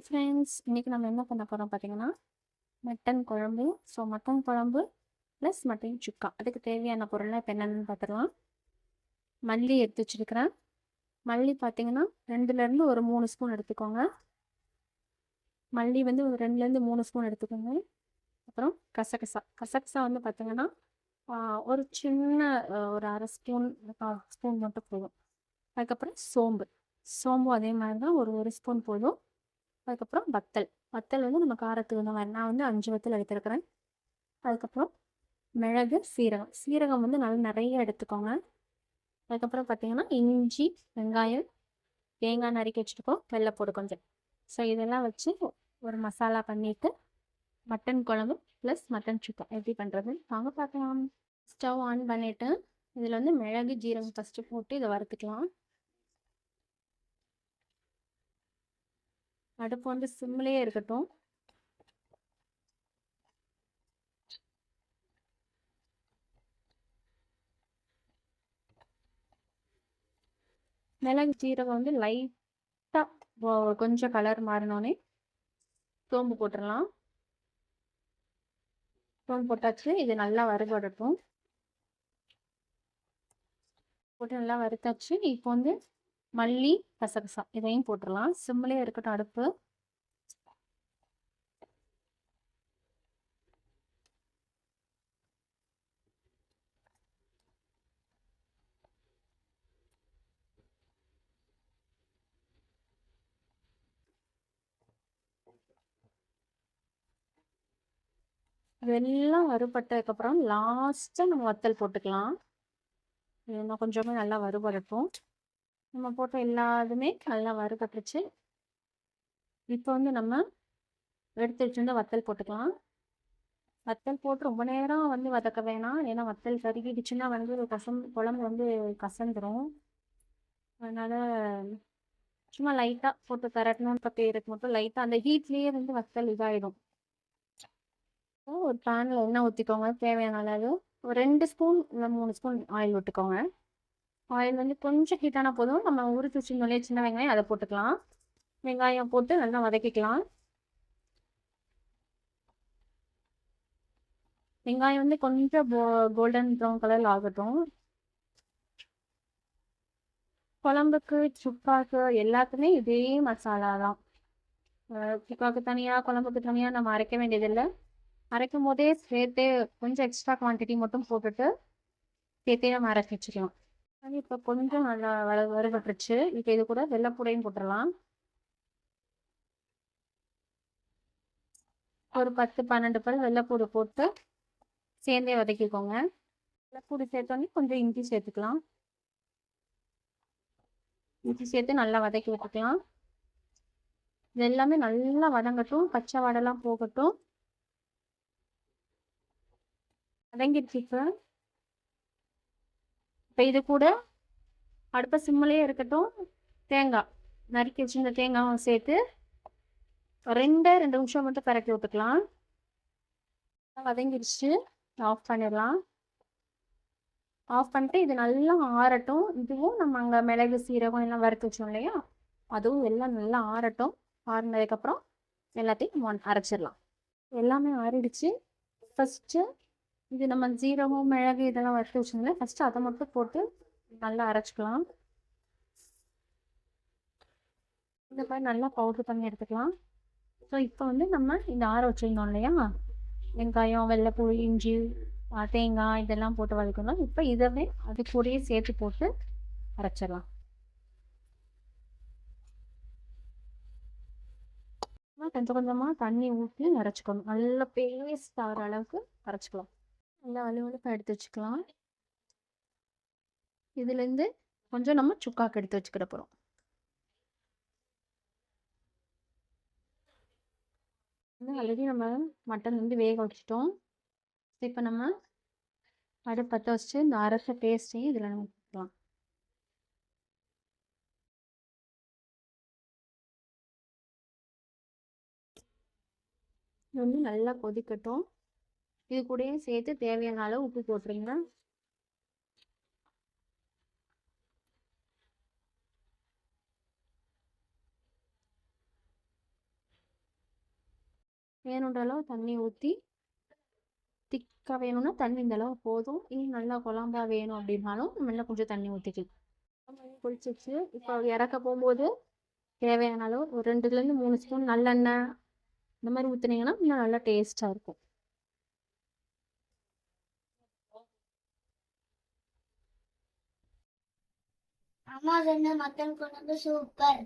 Hi friends, இன்றைக்கி நம்ம என்ன பண்ண போகிறோம் பார்த்தீங்கன்னா மட்டன் குழம்பு. ஸோ மட்டன் குழம்பு ப்ளஸ் மட்டன் சுக்கா. அதுக்கு தேவையான பொருள்லாம் இப்போ என்னென்னு பார்த்துக்கலாம். மல்லி எடுத்து வச்சுருக்கிறேன். மல்லி பார்த்தீங்கன்னா 2லேருந்து ஒரு 3 ஸ்பூன் எடுத்துக்கோங்க. மல்லி வந்து ஒரு 2லேருந்து 3 ஸ்பூன் எடுத்துக்கோங்க. அப்புறம் கசகசா வந்து பார்த்தீங்கன்னா ஒரு சின்ன ஒரு அரை ஸ்பூன் 1/4 ஸ்பூன் மட்டும் போதும். அதுக்கப்புறம் சோம்பு அதே மாதிரி தான் ஒரு ஸ்பூன் போதும். அதுக்கப்புறம் வத்தல் வந்து நம்ம காரத்துக்கு இந்த மாதிரி நான் வந்து 5 வத்தல் எடுத்துருக்கிறேன். அதுக்கப்புறம் மிளகு, சீரகம் வந்து நல்லா நிறைய எடுத்துக்கோங்க. அதுக்கப்புறம் பார்த்தீங்கன்னா இஞ்சி, வெங்காயம், தேங்காய் நறுக்கி வச்சுருக்கோம், வெள்ளைப்பூடு கொஞ்சம். ஸோ இதெல்லாம் வச்சு ஒரு மசாலா பண்ணிவிட்டு மட்டன் குழம்பு ப்ளஸ் மட்டன் சுக்கா எப்படி பண்ணுறது வாங்க பார்க்கலாம். ஸ்டவ் ஆன் பண்ணிவிட்டு இதில் வந்து மிளகு, ஜீரகம் ஃபஸ்ட்டு போட்டு இதை வறுத்துக்கலாம். அடுப்பு வந்து சிம்லேயே இருக்கட்டும். மிளகு ஜீரகம் வந்து லைட்டாக கொஞ்சம் கலர் மாறினோடனே சோம்பு போட்டுடலாம். சோம்பு போட்டாச்சு. இது நல்லா வறுபடட்டும். போட்டு நல்லா வறுத்தாச்சு. இப்போ வந்து மல்லி, கசகசா இதையும் போட்டுடலாம். சிம்லேயே இருக்கட்டும் அடுப்பு. இதெல்லாம் வறுபட்டதுக்கப்புறம் லாஸ்ட்டாக நம்ம வத்தல் போட்டுக்கலாம். இன்னும் கொஞ்சமே நல்லா வறுபடட்டும். நம்ம போட்ட எல்லாதுமே நல்லா வறுபட்டுருச்சு. இப்போ வந்து நம்ம எடுத்து வச்சுருந்த வத்தல் போட்டுக்கலாம். வத்தல் போட்டு ரொம்ப நேரம் வந்து வதக்க வேணாம். ஏன்னா வத்தல் கருகிடுச்சுன்னா வந்து குழம்பு வந்து கசந்துரும். அதனால் சும்மா லைட்டாக போட்டு தரட்டணுன்ற பேருக்கு மட்டும் லைட்டாக அந்த ஹீட்லேயே வந்து வத்தல் இதாகிடும். ஒரு பேனில் எண்ணெய் ஊற்றிக்கோங்க தேவையான அளவு. ஒரு 2 ஸ்பூன் இல்லை 3 ஸ்பூன் ஆயில் விட்டுக்கோங்க. ஆயில் வந்து கொஞ்சம் ஹீட்டான போதும். நம்ம உரிச்சு வச்சுருந்தோம்லே சின்ன வெங்காயம், அதை போட்டுக்கலாம். வெங்காயம் போட்டு நல்லா வதக்கிக்கலாம். வெங்காயம் வந்து கொஞ்சம் கோல்டன் ப்ரௌன் கலரில் ஆகட்டும். குழம்புக்கு, சுக்காக்கு எல்லாத்துக்குமே இதே மசாலா தான். சுக்காக்கு தனியாக, குழம்புக்கு தனியாக நம்ம அரைக்க வேண்டியதில்லை. அரைக்கும் போதே சேர்த்தே கொஞ்சம் எக்ஸ்ட்ரா குவான்டிட்டி மட்டும் போட்டுட்டு சேர்த்தே நம்ம அரைச்சி வச்சுக்கலாம். அது இப்போ கொஞ்சம் நல்லா வறுபட்டுருச்சு. இப்போ இது கூட வெள்ளைப்பூடையும் போட்டுடலாம். ஒரு 10-12 பல் வெள்ளைப்பூடு போட்டு சேர்ந்தே வதக்கிக்கோங்க. வெள்ளைப்பூடு சேர்த்தோன்னே கொஞ்சம் இஞ்சி சேர்த்துக்கலாம். இஞ்சி சேர்த்து நல்லா வதக்கி விட்டுக்கலாம். இது எல்லாமே நல்லா வதங்கட்டும். பச்சை வாடெல்லாம் போகட்டும். வதங்கிடுச்சு. இப்போ இது கூட அடுப்பை சிம்மிலேயே இருக்கட்டும். தேங்காய் நறுக்கி வச்சுருந்த தேங்காயும் சேர்த்து 2 நிமிஷம் மட்டும் பரட்டி விட்டுக்கலாம். வதங்கிடுச்சு. ஆஃப் பண்ணிடலாம். ஆஃப் பண்ணிட்டு இது நல்லா ஆறட்டும். இதுவும் நம்ம அங்கே மிளகு, சீரகம் எல்லாம் வறுத்து வச்சோம் இல்லையா, அதுவும் எல்லாம் நல்லா ஆறட்டும். ஆறினதுக்கப்புறம் எல்லாத்தையும் அரைச்சிடலாம். எல்லாமே ஆறிடுச்சு. ஃபஸ்ட்டு இது நம்ம ஜீரகம், மிளகு இதெல்லாம் வறுத்து வச்சோம்ல, ஃபஸ்ட்டு அதை மட்டும் போட்டு நல்லா அரைச்சிக்கலாம். இந்த மாதிரி நல்லா பவுட்ரு பண்ணி எடுத்துக்கலாம். ஸோ இப்போ வந்து நம்ம இந்த ஆற வச்சுருந்தோம் இல்லையா, வெங்காயம், வெள்ளைப்பூடு, இஞ்சி, தேங்காய் இதெல்லாம் போட்டு வதக்கணும். இப்போ இதவே அது கூடயே சேர்த்து போட்டு அரைச்சிடலாம். கொஞ்சம் கொஞ்சமாக தண்ணி ஊற்றி அரைச்சிக்கணும். நல்லா பேஸ்ட் ஆகிற அளவுக்கு அரைச்சிக்கலாம். நல்லா வலுவலுப்பாக எடுத்து வச்சுக்கலாம். இதுலேருந்து கொஞ்சம் நம்ம சுக்காக்கு எடுத்து வச்சுக்கிட போகிறோம். ஆல்ரெடி நம்ம மட்டன் வந்து வேக வச்சுட்டோம். இப்போ நம்ம அடுப்பு பற்ற வச்சு இந்த அரைச்ச பேஸ்ட்டையும் இதில் நம்ம ஊற்றலாம். இது வந்து நல்லா கொதிக்கட்டும். இது கூடயே சேர்த்து தேவையான அளவு உப்பு போட்டுருங்க. வேணுன்ற அளவு தண்ணி ஊற்றி, திக்காக வேணும்னா தண்ணி இந்த அளவு போதும். இன்னும் நல்லா குழம்பா வேணும் அப்படின்னாலும் நம்ம இன்னும் கொஞ்சம் தண்ணி ஊற்றிக்கலாம். கொதிச்சிச்சு. இப்போ இறக்க போகும்போது தேவையான அளவு ஒரு 2லேருந்து 3 ஸ்பூன் நல்லெண்ணெய் இந்த மாதிரி ஊற்றுனீங்கன்னா இன்னும் நல்லா டேஸ்ட்டாக இருக்கும். அம்மா சொன்ன மட்டன் குழம்பு சூப்பர்.